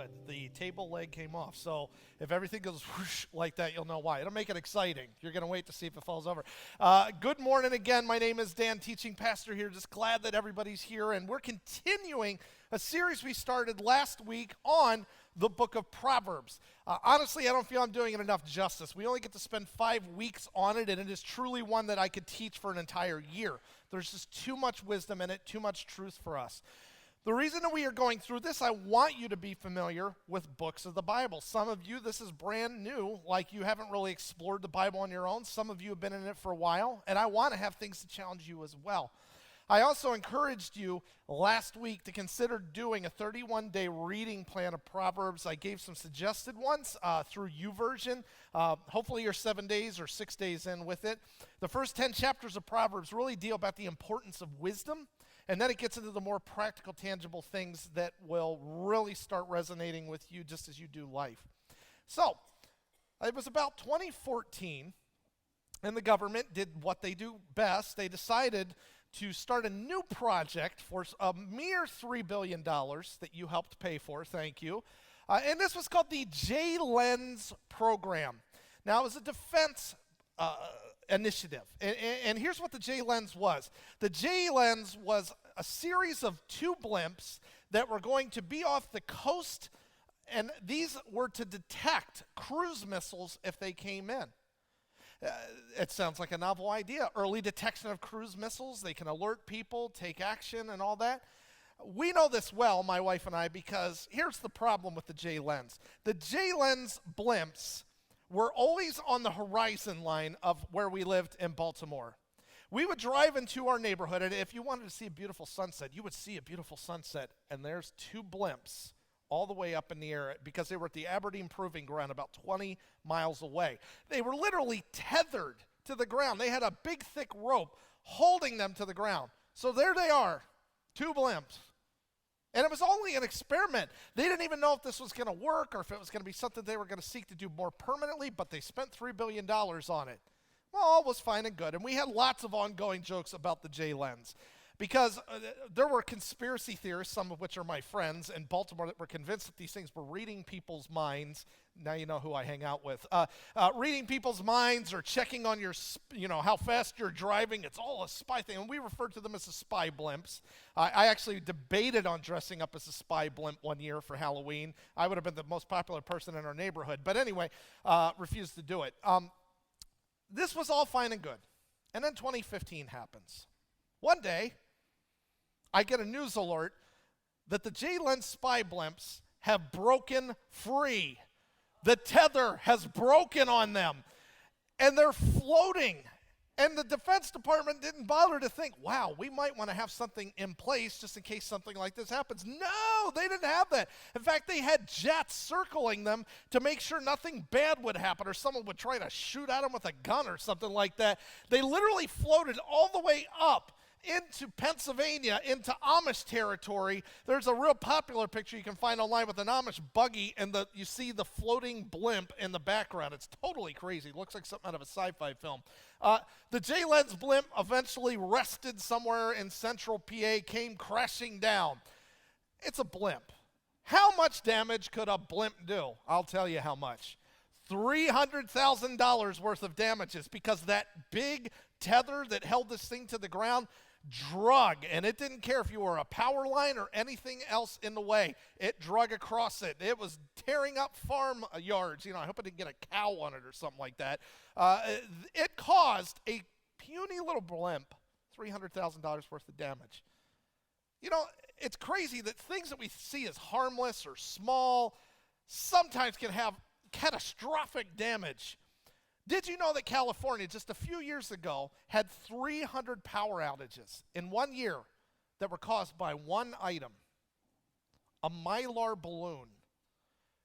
good. The table leg came off. So if everything goes whoosh like that, you'll know why. It'll make it exciting. You're going to wait to see if it falls over. Good morning again. My name is Dan, teaching pastor here. Just glad that everybody's here. And we're continuing a series we started last week on the book of Proverbs. Honestly, I don't feel I'm doing it enough justice. We only get to spend 5 weeks on it, and it is truly one that I could teach for an entire year. There's just too much wisdom in it, too much truth for us. The reason that we are going through this, I want you to be familiar with books of the Bible. Some of you, this is brand new, like you haven't really explored the Bible on your own. Some of you have been in it for a while, and I want to have things to challenge you as well. I also encouraged you last week to consider doing a 31-day reading plan of Proverbs. I gave some suggested ones through YouVersion. Hopefully you're 7 days or 6 days in with it. The first 10 chapters of Proverbs really deal about the importance of wisdom, and then it gets into the more practical, tangible things that will really start resonating with you just as you do life. So, it was about 2014, and the government did what they do best. They decided to start a new project for a mere $3 billion that you helped pay for, thank you. And this was called the J-Lens program. Now, it was a defense initiative. And here's what the J-Lens was. The J-Lens was a series of 2 blimps that were going to be off the coast, and these were to detect cruise missiles if they came in. It sounds like a novel idea. Early detection of cruise missiles, they can alert people, take action, and all that. We know this well, my wife and I, because here's the problem with the J-Lens. The J-Lens blimps were always on the horizon line of where we lived in Baltimore. We would drive into our neighborhood, and if you wanted to see a beautiful sunset, you would see a beautiful sunset, and there's 2 blimps all the way up in the air because they were at the Aberdeen Proving Ground about 20 miles away. They were literally tethered to the ground. They had a big, thick rope holding them to the ground. So there they are, 2 blimps. And it was only an experiment. They didn't even know if this was going to work or if it was going to be something they were going to seek to do more permanently, but they spent $3 billion on it. Well, all was fine and good. And we had lots of ongoing jokes about the J-Lens. Because there were conspiracy theorists, some of which are my friends in Baltimore, that were convinced that these things were reading people's minds. Now you know who I hang out with. Reading people's minds or checking on your, how fast you're driving. It's all a spy thing. And we referred to them as the spy blimps. I actually debated on dressing up as a spy blimp one year for Halloween. I would have been the most popular person in our neighborhood. But anyway, refused to do it. This was all fine and good. And then 2015 happens. One day, I get a news alert that the J-Lens spy blimps have broken free. The tether has broken on them, and they're floating. And the Defense Department didn't bother to think, wow, we might want to have something in place just in case something like this happens. No, they didn't have that. In fact, they had jets circling them to make sure nothing bad would happen or someone would try to shoot at them with a gun or something like that. They literally floated all the way up into Pennsylvania, into Amish territory. There's a real popular picture you can find online with an Amish buggy, and you see the floating blimp in the background. It's totally crazy. It looks like something out of a sci-fi film. The J-Lens blimp eventually rested somewhere in central PA, came crashing down. It's a blimp. How much damage could a blimp do? I'll tell you how much. $300,000 worth of damages, because that big tether that held this thing to the ground drug, and it didn't care if you were a power line or anything else in the way. It drug across it. It was tearing up farm yards. I hope I didn't get a cow on it or something like that. It caused a puny little blimp $300,000 worth of damage. It's crazy that things that we see as harmless or small sometimes can have catastrophic damage. Did you know that California, just a few years ago, had 300 power outages in 1 year that were caused by one item? A Mylar balloon.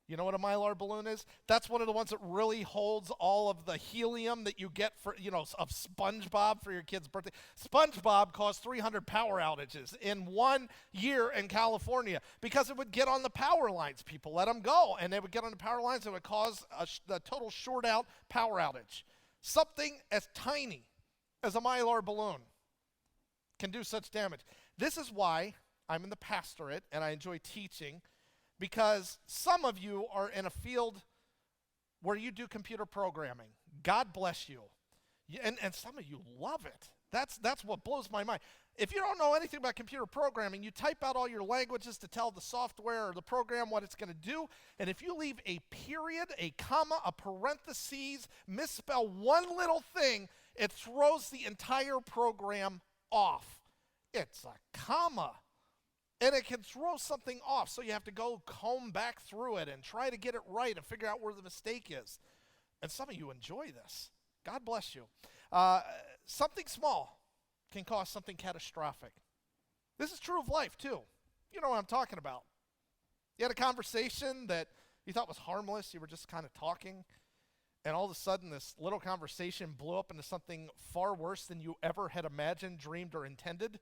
You know what a Mylar balloon is? That's one of the ones that really holds all of the helium that you get for, of SpongeBob for your kid's birthday. SpongeBob caused 300 power outages in 1 year in California because it would get on the power lines. People let them go, and they would get on the power lines, and it would cause a total short-out power outage. Something as tiny as a Mylar balloon can do such damage. This is why I'm in the pastorate, and I enjoy teaching, because some of you are in a field where you do computer programming. God bless you. And some of you love it. That's what blows my mind. If you don't know anything about computer programming, you type out all your languages to tell the software or the program what it's going to do. And if you leave a period, a comma, a parentheses, misspell one little thing, it throws the entire program off. It's a comma. And it can throw something off. So you have to go comb back through it and try to get it right and figure out where the mistake is. And some of you enjoy this. God bless you. Something small can cause something catastrophic. This is true of life, too. You know what I'm talking about. You had a conversation that you thought was harmless. You were just kind of talking. And all of a sudden, this little conversation blew up into something far worse than you ever had imagined, dreamed, or intended.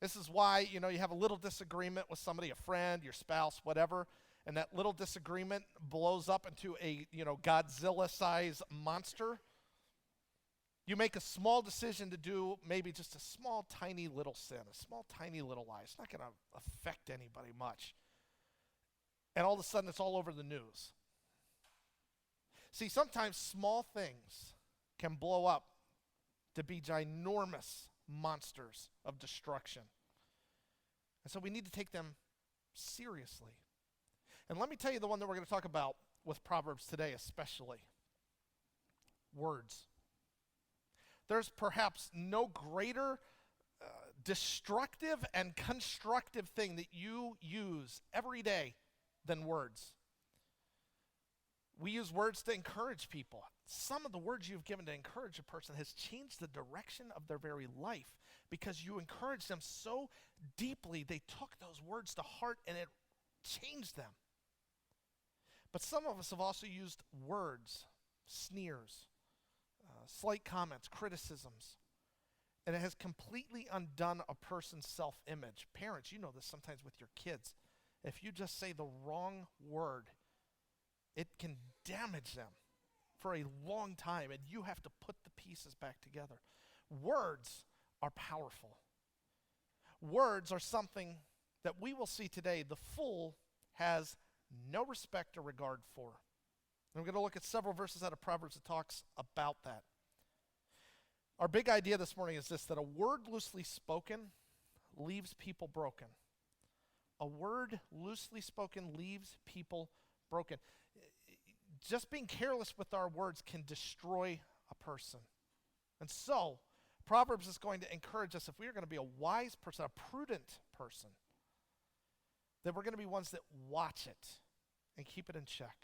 This is why, you have a little disagreement with somebody, a friend, your spouse, whatever, and that little disagreement blows up into a, Godzilla-sized monster. You make a small decision to do maybe just a small, tiny little sin, a small, tiny little lie. It's not going to affect anybody much. And all of a sudden, it's all over the news. See, sometimes small things can blow up to be ginormous monsters of destruction. And so we need to take them seriously. And let me tell you the one that we're going to talk about with Proverbs today especially. Words. There's perhaps no greater destructive and constructive thing that you use every day than words. We use words to encourage people. Some of the words you've given to encourage a person has changed the direction of their very life because you encouraged them so deeply. They took those words to heart and it changed them. But some of us have also used words, sneers, slight comments, criticisms, and it has completely undone a person's self-image. Parents, you know this sometimes with your kids. If you just say the wrong word, it can damage them for a long time, and you have to put the pieces back together. Words are powerful. Words are something that we will see today the fool has no respect or regard for. And we're going to look at several verses out of Proverbs that talks about that. Our big idea this morning is this, that a word loosely spoken leaves people broken. A word loosely spoken leaves people broken. Just being careless with our words can destroy a person. And so, Proverbs is going to encourage us, if we are going to be a wise person, a prudent person, that we're going to be ones that watch it and keep it in check.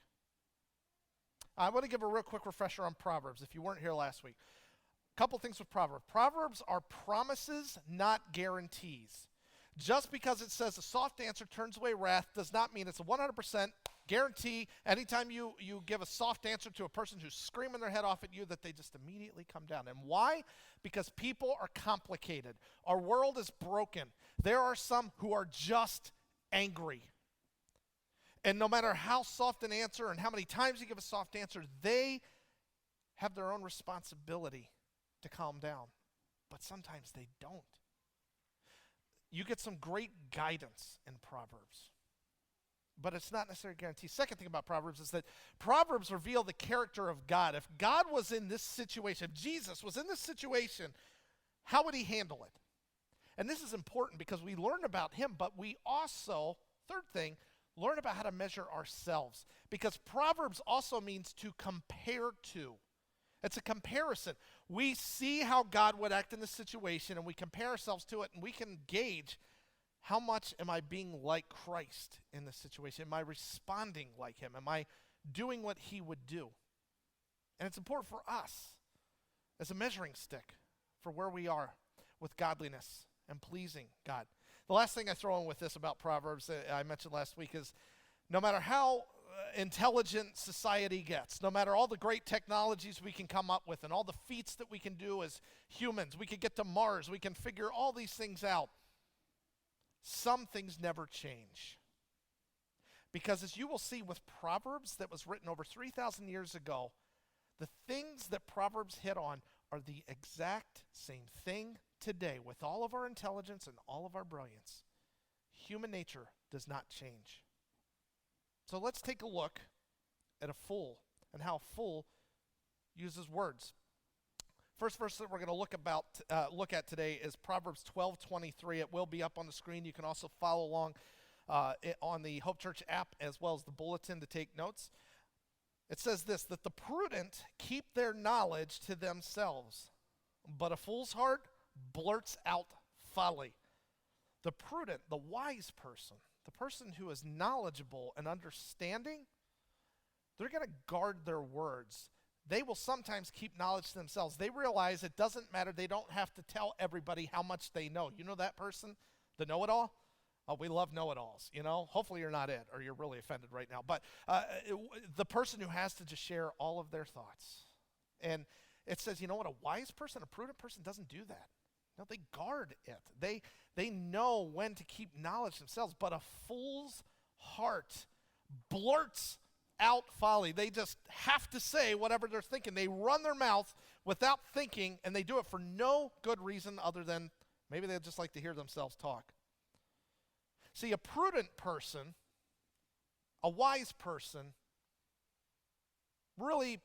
I want to give a real quick refresher on Proverbs if you weren't here last week. A couple things with Proverbs. Proverbs are promises, not guarantees. Just because it says a soft answer turns away wrath does not mean it's a 100% guarantee. Anytime you give a soft answer to a person who's screaming their head off at you, that they just immediately come down. And why? Because people are complicated. Our world is broken. There are some who are just angry. And no matter how soft an answer and how many times you give a soft answer, they have their own responsibility to calm down. But sometimes they don't. You get some great guidance in Proverbs, but it's not necessarily a guarantee. Second thing about Proverbs is that Proverbs reveal the character of God. If God was in this situation, if Jesus was in this situation, how would he handle it? And this is important because we learn about him, but we also, third thing, learn about how to measure ourselves. Because Proverbs also means to compare to. It's a comparison. We see how God would act in this situation, and we compare ourselves to it, and we can gauge how much am I being like Christ in this situation? Am I responding like him? Am I doing what he would do? And it's important for us as a measuring stick for where we are with godliness and pleasing God. The last thing I throw in with this about Proverbs that I mentioned last week is no matter how intelligent society gets, no matter all the great technologies we can come up with and all the feats that we can do as humans, we could get to Mars, we can figure all these things out, some things never change. Because as you will see with Proverbs that was written over 3,000 years ago, the things that Proverbs hit on are the exact same thing today with all of our intelligence and all of our brilliance. Human nature does not change. So let's take a look at a fool and how a fool uses words. First verse that we're going to look at today is Proverbs 12:23. It will be up on the screen. You can also follow along on the Hope Church app as well as the bulletin to take notes. It says this, that the prudent keep their knowledge to themselves, but a fool's heart blurts out folly. The prudent, the wise person, the person who is knowledgeable and understanding, they're going to guard their words. They will sometimes keep knowledge to themselves. They realize it doesn't matter. They don't have to tell everybody how much they know. You know that person, the know-it-all? Oh, we love know-it-alls, you know? Hopefully you're not it, or you're really offended right now. But the person who has to just share all of their thoughts. And it says, you know what, a wise person, a prudent person doesn't do that. No, they guard it. They know when to keep knowledge themselves. But a fool's heart blurts out folly. They just have to say whatever they're thinking. They run their mouth without thinking, and they do it for no good reason other than maybe they just like to hear themselves talk. See, a prudent person, a wise person, really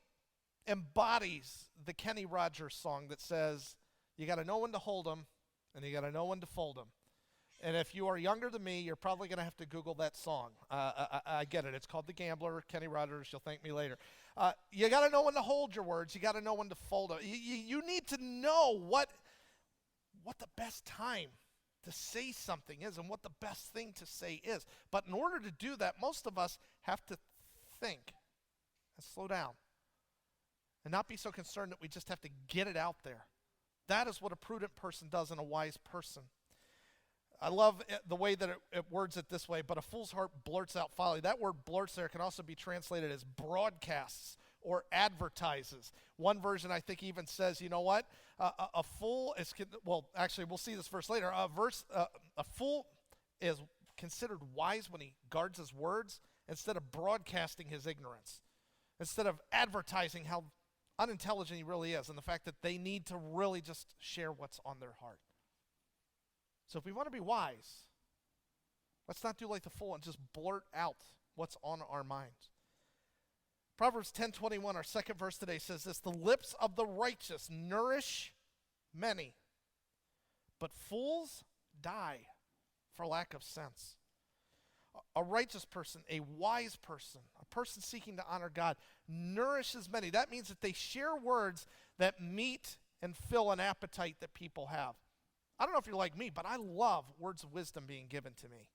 embodies the Kenny Rogers song that says, you got to know when to hold them, and you got to know when to fold them. And if you are younger than me, you're probably going to have to Google that song. I get it. It's called The Gambler, Kenny Rogers. You'll thank me later. You got to know when to hold your words. You got to know when to fold them. You need to know what the best time to say something is and what the best thing to say is. But in order to do that, most of us have to think and slow down and not be so concerned that we just have to get it out there. That is what a prudent person does and a wise person. I love the way that it words it this way, but a fool's heart blurts out folly. That word blurts there can also be translated as broadcasts or advertises. One version I think even says, you know what? A fool is, well, actually we'll see this verse later. A fool is considered wise when he guards his words instead of broadcasting his ignorance, instead of advertising how unintelligent he really is and the fact that they need to really just share what's on their heart. So if we want to be wise, let's not do like the fool and just blurt out what's on our minds. Proverbs 10:21, our second verse today, says this, the lips of the righteous nourish many, but fools die for lack of sense. A righteous person, a wise person, a person seeking to honor God, nourishes many. That means that they share words that meet and fill an appetite that people have. I don't know if you're like me, but I love words of wisdom being given to me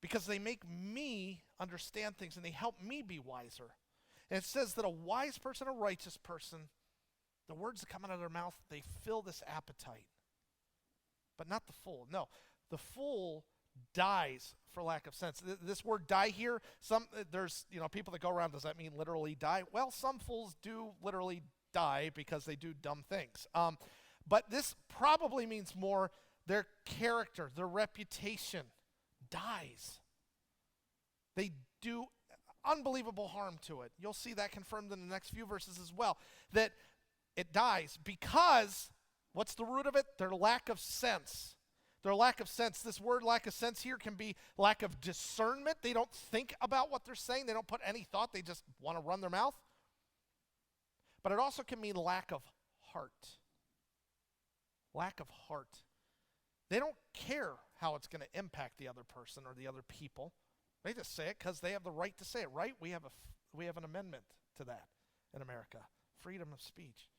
because they make me understand things and they help me be wiser. And it says that a wise person, a righteous person, the words that come out of their mouth, they fill this appetite. But not the fool. No, the fool dies for lack of sense. This word die here, there's people that go around, does that mean literally die? Well, some fools do literally die because they do dumb things. But this probably means more their character, their reputation dies. They do unbelievable harm to it. You'll see that confirmed in the next few verses as well, that it dies because, what's the root of it? Their lack of sense. Their lack of sense. This word lack of sense here can be lack of discernment. They don't think about what they're saying. They don't put any thought. They just want to run their mouth. But it also can mean lack of heart. Lack of heart. They don't care how it's going to impact the other person or the other people. They just say it because they have the right to say it, right? We have an amendment to that in America, freedom of speech.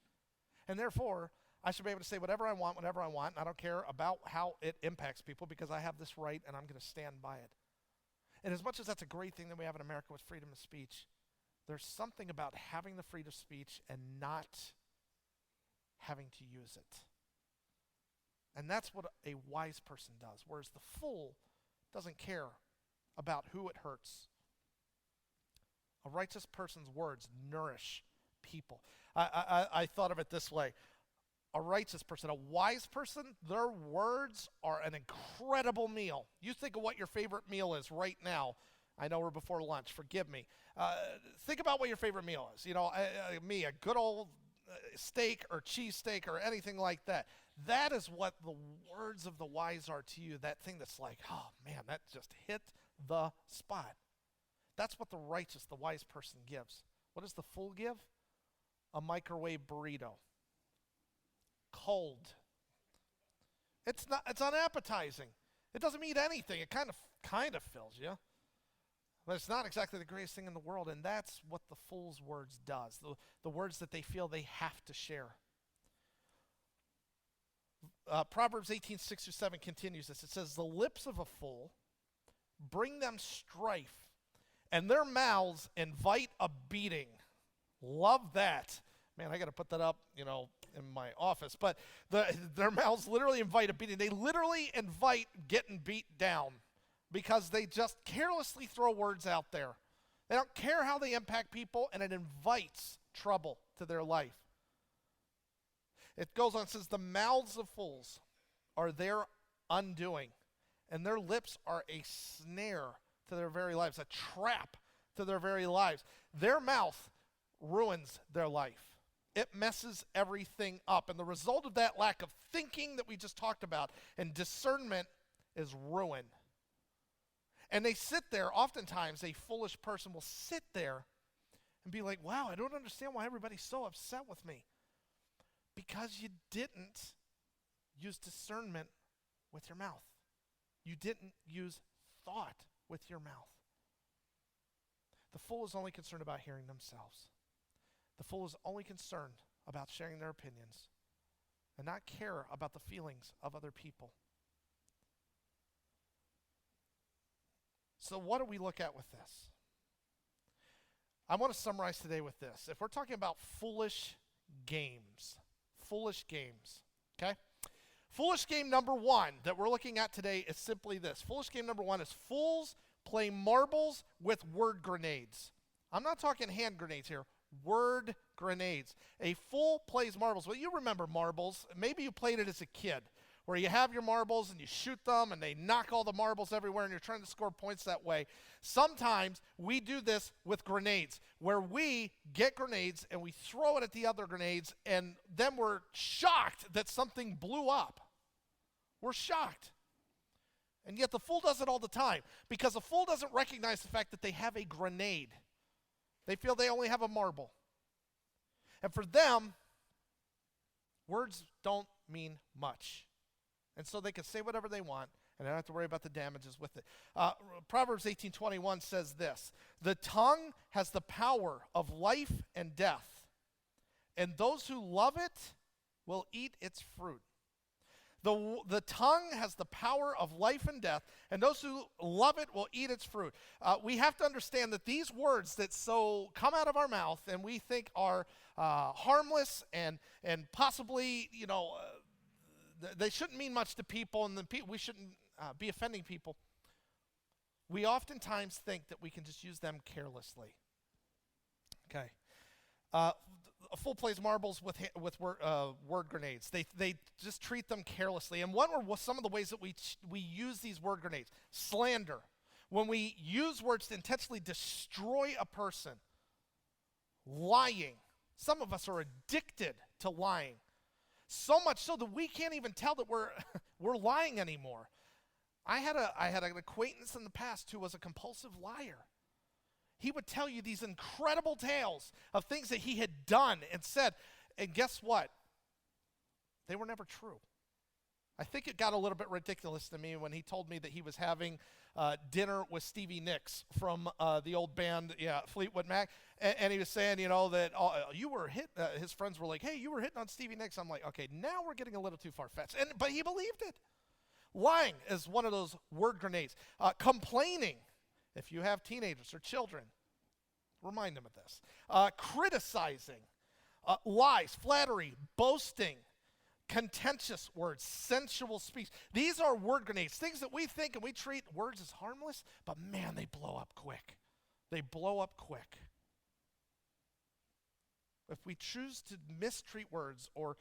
And therefore, I should be able to say whatever I want, whenever I want, and I don't care about how it impacts people because I have this right and I'm going to stand by it. And as much as that's a great thing that we have in America with freedom of speech, there's something about having the freedom of speech and not having to use it. And that's what a wise person does, whereas the fool doesn't care about who it hurts. A righteous person's words nourish people. I thought of it this way. A righteous person, a wise person, their words are an incredible meal. You think of what your favorite meal is right now. I know we're before lunch. Forgive me. Think about what your favorite meal is. Me, a good old steak or cheesesteak or anything like that. That is what the words of the wise are to you. That thing that's like, oh man, that just hit the spot. That's what the righteous, the wise person gives. What does the fool give? A microwave burrito. Cold. It's unappetizing. It doesn't mean anything. It kind of fills you. But it's not exactly the greatest thing in the world, and that's what the fool's words does. The words that they feel they have to share. Proverbs 18:6-7 continues this. It says, the lips of a fool bring them strife, and their mouths invite a beating. Love that. Man, I got to put that up, in my office. But their mouths literally invite a beating. They literally invite getting beat down because they just carelessly throw words out there. They don't care how they impact people, and it invites trouble to their life. It goes on and says, the mouths of fools are their undoing, and their lips are a snare to their very lives, a trap to their very lives. Their mouth ruins their life. It messes everything up. And the result of that lack of thinking that we just talked about and discernment is ruin. And they sit there, oftentimes a foolish person will sit there and be like, wow, I don't understand why everybody's so upset with me. Because you didn't use discernment with your mouth. You didn't use thought with your mouth. The fool is only concerned about hearing themselves. The fool is only concerned about sharing their opinions and not care about the feelings of other people. So what do we look at with this? I want to summarize today with this. If we're talking about foolish games, okay? Foolish game number one that we're looking at today is simply this. Foolish game number one is fools play marbles with word grenades. I'm not talking hand grenades here. Word grenades. A fool plays marbles. Well, you remember marbles. Maybe you played it as a kid, where you have your marbles and you shoot them and they knock all the marbles everywhere and you're trying to score points that way. Sometimes we do this with grenades, where we get grenades and we throw it at the other grenades, and then we're shocked that something blew up. We're shocked. And yet the fool does it all the time, because the fool doesn't recognize the fact that they have a grenade. They feel they only have a marble. And for them, words don't mean much. And so they can say whatever they want, and they don't have to worry about the damages with it. Proverbs 18:21 says this, the tongue has the power of life and death, and those who love it will eat its fruit. The tongue has the power of life and death, and those who love it will eat its fruit. We have to understand that these words that so come out of our mouth and we think are harmless and possibly, they shouldn't mean much to people, and we shouldn't be offending people. We oftentimes think that we can just use them carelessly. Okay. A fool plays marbles with word grenades. They just treat them carelessly. And what are some of the ways that we use these word grenades? Slander. When we use words to intentionally destroy a person. Lying. Some of us are addicted to lying. So much so that we can't even tell that we're lying anymore. I had an acquaintance in the past who was a compulsive liar. He would tell you these incredible tales of things that he had done and said, and guess what? They were never true. I think it got a little bit ridiculous to me when he told me that he was having dinner with Stevie Nicks from the old band, Fleetwood Mac, and he was saying, that you were hit. His friends were like, "Hey, you were hitting on Stevie Nicks." I'm like, "Okay, now we're getting a little too far-fetched." But he believed it. Lying is one of those word grenades. Complaining. If you have teenagers or children, remind them of this. Criticizing, lies, flattery, boasting, contentious words, sensual speech. These are word grenades, things that we think and we treat words as harmless, but man, they blow up quick. They blow up quick. If we choose to mistreat words or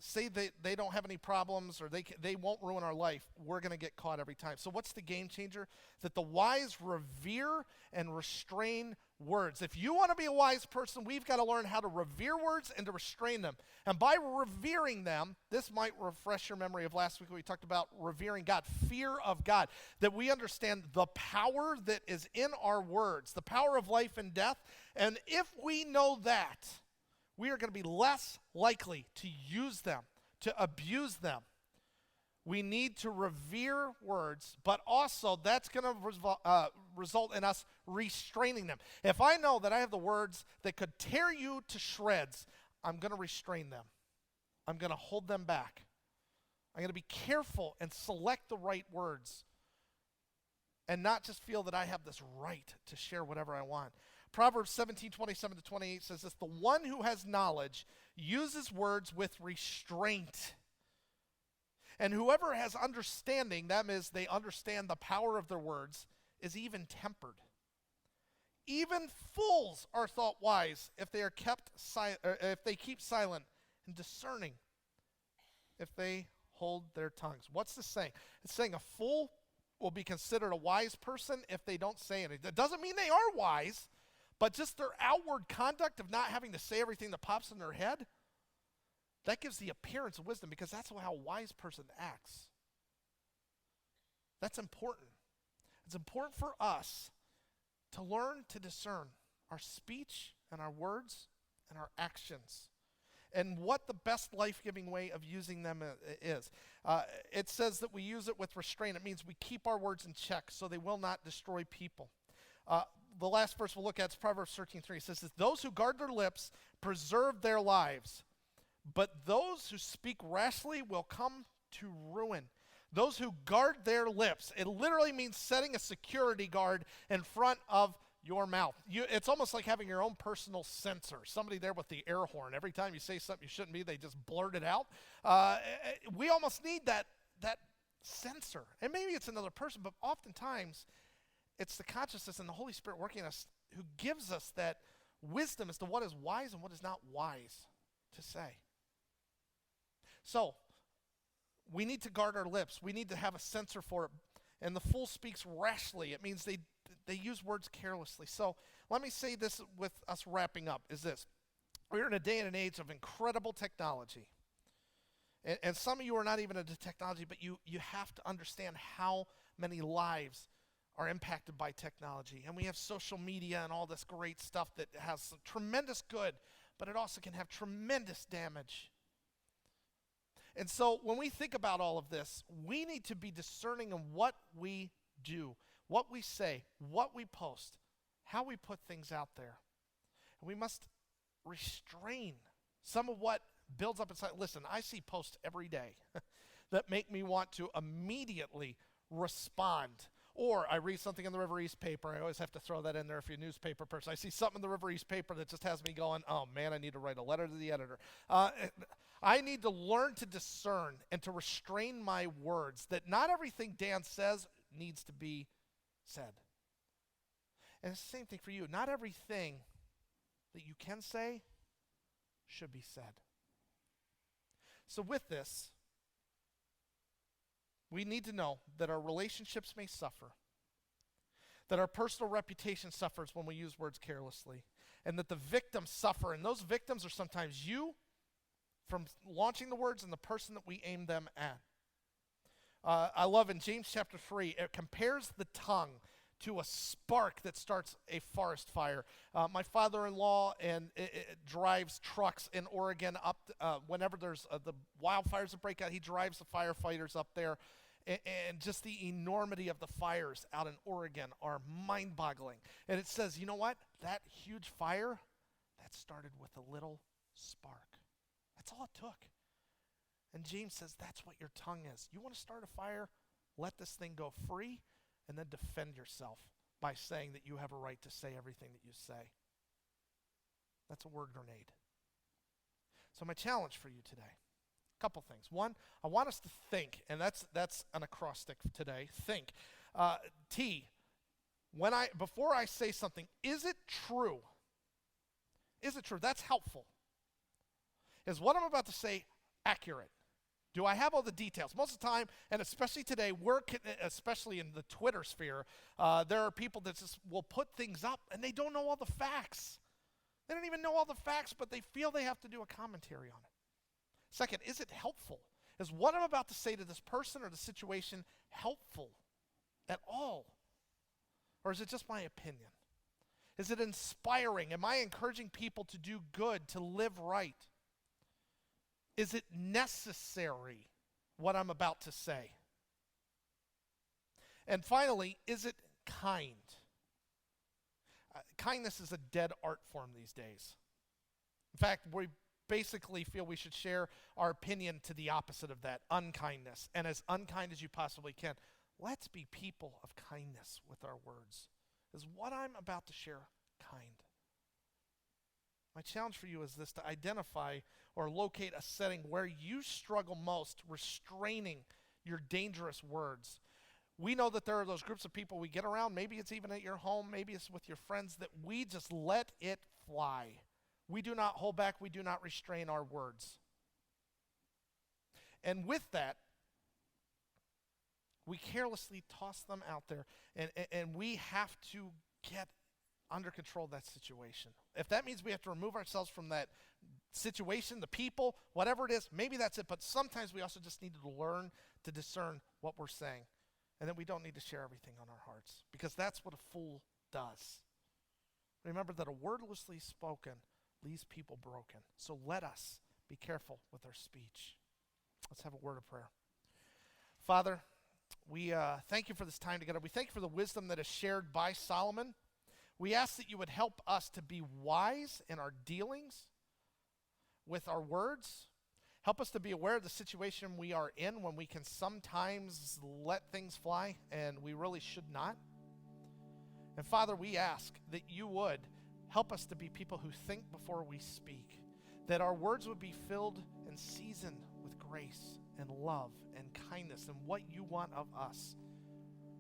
say they don't have any problems or they won't ruin our life, we're going to get caught every time. So what's the game changer? That the wise revere and restrain words. If you want to be a wise person, we've got to learn how to revere words and to restrain them. And by revering them, this might refresh your memory of last week when we talked about revering God, fear of God, that we understand the power that is in our words, the power of life and death. And if we know that, we are going to be less likely to use them, to abuse them. We need to revere words, but also that's going to result in us restraining them. If I know that I have the words that could tear you to shreds, I'm going to restrain them. I'm going to hold them back. I'm going to be careful and select the right words and not just feel that I have this right to share whatever I want. Proverbs 17:27-28 says this, the one who has knowledge uses words with restraint. And whoever has understanding, that is, they understand the power of their words, is even tempered. Even fools are thought wise if they are if they keep silent, and discerning if they hold their tongues. What's this saying? It's saying a fool will be considered a wise person if they don't say anything. That doesn't mean they are wise. But just their outward conduct of not having to say everything that pops in their head, that gives the appearance of wisdom because that's how a wise person acts. That's important. It's important for us to learn to discern our speech and our words and our actions and what the best life-giving way of using them is. It says that we use it with restraint. It means we keep our words in check so they will not destroy people. The last verse we'll look at is Proverbs 13:3. It says this, those who guard their lips preserve their lives, but those who speak rashly will come to ruin. Those who guard their lips, it literally means setting a security guard in front of your mouth. It's almost like having your own personal censor, somebody there with the air horn. Every time you say something you shouldn't be, they just blurt it out. We almost need that censor. And maybe it's another person, but oftentimes it's the consciousness and the Holy Spirit working in us who gives us that wisdom as to what is wise and what is not wise to say. So, we need to guard our lips. We need to have a censor for it. And the fool speaks rashly. It means they use words carelessly. So, let me say this with us wrapping up, is this. We're in a day and an age of incredible technology. And some of you are not even into technology, but you have to understand how many lives are impacted by technology. And we have social media and all this great stuff that has some tremendous good, but it also can have tremendous damage. And so when we think about all of this, we need to be discerning in what we do, what we say, what we post, how we put things out there. And we must restrain some of what builds up inside. Listen, I see posts every day that make me want to immediately respond. Or I read something in the River East paper. I always have to throw that in there if you're a newspaper person. I see something in the River East paper that just has me going, oh man, I need to write a letter to the editor. I need to learn to discern and to restrain my words, that not everything Dan says needs to be said. And it's the same thing for you. Not everything that you can say should be said. So with this, we need to know that our relationships may suffer, that our personal reputation suffers when we use words carelessly, and that the victims suffer. And those victims are sometimes you from launching the words and the person that we aim them at. I love in James chapter 3, it compares the tongue to a spark that starts a forest fire. My father-in-law it drives trucks in Oregon up whenever there's the wildfires that break out. He drives the firefighters up there, and just the enormity of the fires out in Oregon are mind-boggling. And it says, you know what? That huge fire, that started with a little spark. That's all it took. And James says that's what your tongue is. You want to start a fire? Let this thing go free. And then defend yourself by saying that you have a right to say everything that you say. That's a word grenade. So my challenge for you today, a couple things. One, I want us to think, and that's an acrostic today. Think. Before I say something, is it true? Is it true? That's helpful. Is what I'm about to say accurate? Do I have all the details? Most of the time, and especially today, especially in the Twitter sphere, there are people that just will put things up and they don't know all the facts. They don't even know all the facts, but they feel they have to do a commentary on it. Second, is it helpful? Is what I'm about to say to this person or the situation helpful at all? Or is it just my opinion? Is it inspiring? Am I encouraging people to do good, to live right? Is it necessary, what I'm about to say? And finally, is it kind? Kindness is a dead art form these days. In fact, we basically feel we should share our opinion to the opposite of that, unkindness. And as unkind as you possibly can, let's be people of kindness with our words. Is what I'm about to share kind? My challenge for you is this: to identify or locate a setting where you struggle most restraining your dangerous words. We know that there are those groups of people we get around, maybe it's even at your home, maybe it's with your friends, that we just let it fly. We do not hold back, we do not restrain our words. And with that, we carelessly toss them out there, and we have to get under control of that situation. If that means we have to remove ourselves from that situation, the people, whatever it is, maybe that's it. But sometimes we also just need to learn to discern what we're saying. And then we don't need to share everything on our hearts, because that's what a fool does. Remember that a wordlessly spoken leaves people broken. So let us be careful with our speech. Let's have a word of prayer. Father, we thank you for this time together. We thank you for the wisdom that is shared by Solomon. We ask that you would help us to be wise in our dealings with our words. Help us to be aware of the situation we are in when we can sometimes let things fly and we really should not. And Father, we ask that you would help us to be people who think before we speak, that our words would be filled and seasoned with grace and love and kindness and what you want of us.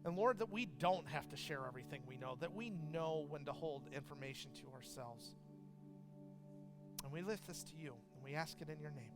And Lord, that we don't have to share everything we know, that we know when to hold information to ourselves. And we lift this to you, and we ask it in your name.